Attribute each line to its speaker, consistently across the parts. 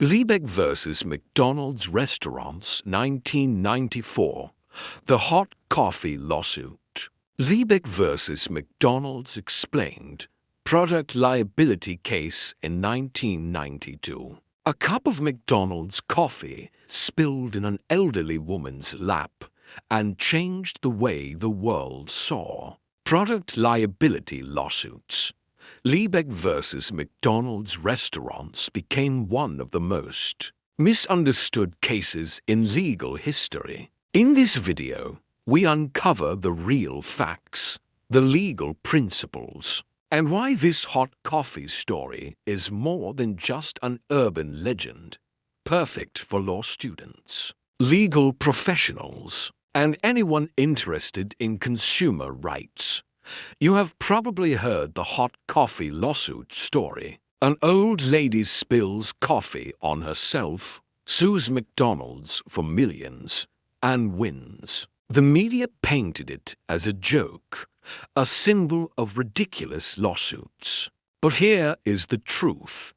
Speaker 1: Liebeck vs. McDonald's Restaurants, 1994. The hot coffee lawsuit. Liebeck vs. McDonald's explained. Product liability case in 1992. A cup of McDonald's coffee spilled in an elderly woman's lap and changed the way the world saw. Product liability lawsuits. Liebeck vs. McDonald's Restaurants became one of the most misunderstood cases in legal history. In this video, we uncover the real facts, the legal principles, and why this hot coffee story is more than just an urban legend, perfect for law students, legal professionals, and anyone interested in consumer rights. You have probably heard the hot coffee lawsuit story. An old lady spills coffee on herself, sues McDonald's for millions, and wins. The media painted it as a joke, a symbol of ridiculous lawsuits. But here is the truth.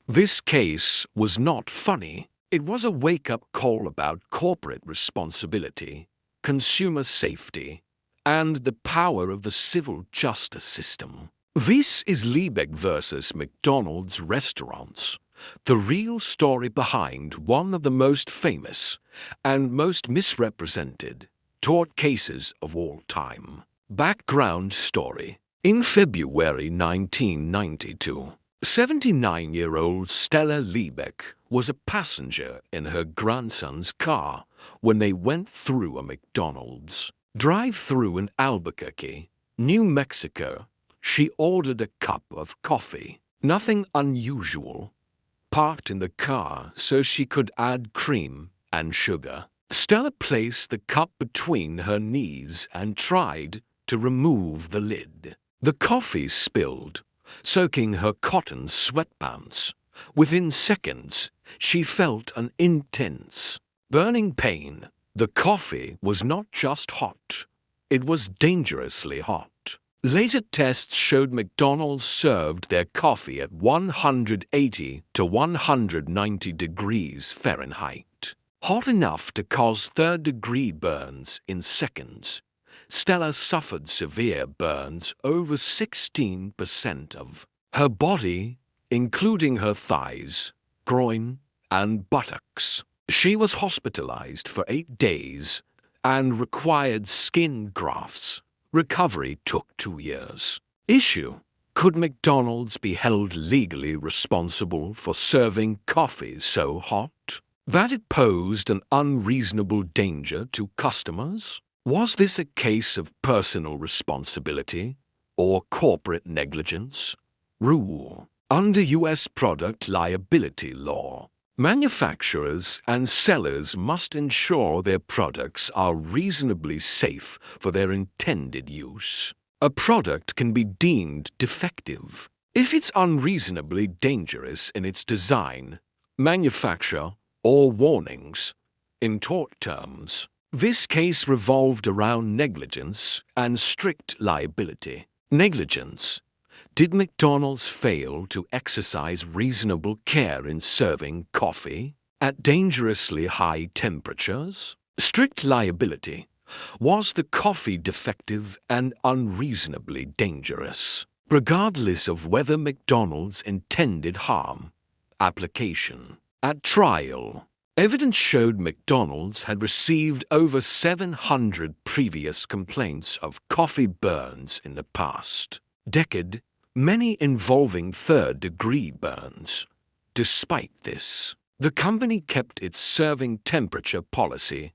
Speaker 1: This case was not funny. It was a wake-up call about corporate responsibility, consumer safety, and the power of the civil justice system. This is Liebeck vs. McDonald's Restaurants, the real story behind one of the most famous and most misrepresented tort cases of all time. Background story. In February 1992, 79-year-old Stella Liebeck was a passenger in her grandson's car when they went through a McDonald's drive-through in Albuquerque, New Mexico. She ordered a cup of coffee, nothing unusual, parked in the car so she could add cream and sugar. Stella placed the cup between her knees and tried to remove the lid. The coffee spilled, soaking her cotton sweatpants. Within seconds, she felt an intense, burning pain. The coffee was not just hot, it was dangerously hot. Later tests showed McDonald's served their coffee at 180 to 190 degrees Fahrenheit, hot enough to cause third-degree burns in seconds. Stella suffered severe burns over 16% of her body, including her thighs, groin, and buttocks. She was hospitalized for 8 days and required skin grafts. Recovery took 2 years. Issue: could McDonald's be held legally responsible for serving coffee so hot that it posed an unreasonable danger to customers? Was this a case of personal responsibility or corporate negligence? Rule: under U.S. product liability law, manufacturers and sellers must ensure their products are reasonably safe for their intended use. A product can be deemed defective if it's unreasonably dangerous in its design, manufacture, or warnings. In tort terms, this case revolved around negligence and strict liability. Negligence. Did McDonald's fail to exercise reasonable care in serving coffee at dangerously high temperatures? Strict liability. Was the coffee defective and unreasonably dangerous, regardless of whether McDonald's intended harm? Application. At trial, evidence showed McDonald's had received over 700 previous complaints of coffee burns in the past decade, many involving third-degree burns. Despite this, the company kept its serving temperature policy.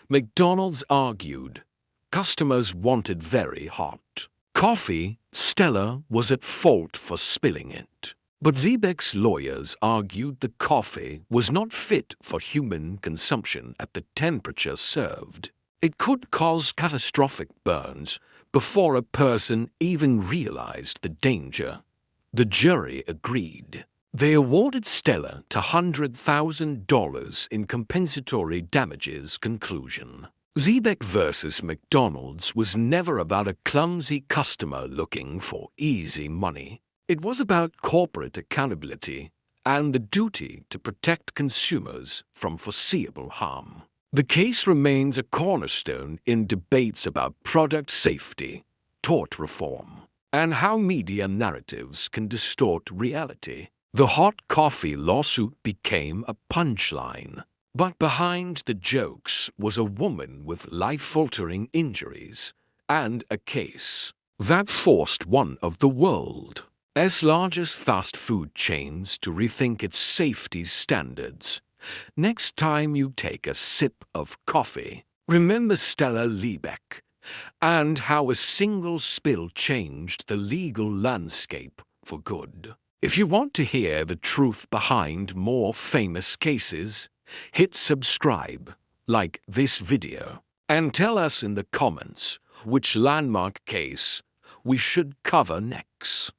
Speaker 1: McDonald's argued customers wanted very hot coffee. Stella was at fault for spilling it. But Liebeck's lawyers argued the coffee was not fit for human consumption at the temperature served. It could cause catastrophic burns before a person even realized the danger. The jury agreed. They awarded Stella $100,000 in compensatory damages. Conclusion. Liebeck vs. McDonald's was never about a clumsy customer looking for easy money. It was about corporate accountability and the duty to protect consumers from foreseeable harm. The case remains a cornerstone in debates about product safety, tort reform, and how media narratives can distort reality. The hot coffee lawsuit became a punchline, but behind the jokes was a woman with life-altering injuries and a case that forced one of the world's largest fast food chains to rethink its safety standards. Next time you take a sip of coffee, remember Stella Liebeck and how a single spill changed the legal landscape for good. If you want to hear the truth behind more famous cases, hit subscribe, like this video, and tell us in the comments which landmark case we should cover next.